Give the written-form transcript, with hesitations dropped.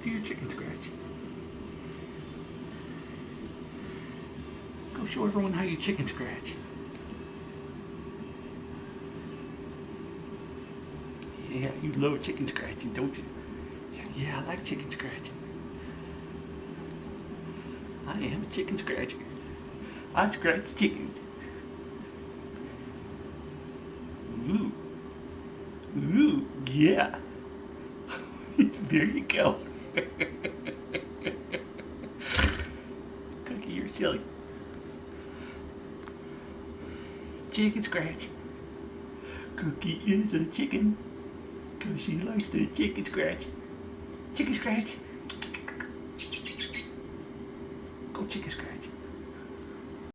Do your chicken scratch. Go show everyone how you chicken scratch. Yeah, you love chicken scratching, don't you? Yeah, I like chicken scratching. I am a chicken scratcher. I scratch chickens. Ooh. Ooh, yeah. There you go. Cookie, you're silly. Chicken scratch. Cookie is a chicken, 'cause she likes to chicken scratch. Chicken scratch. Go chicken scratch.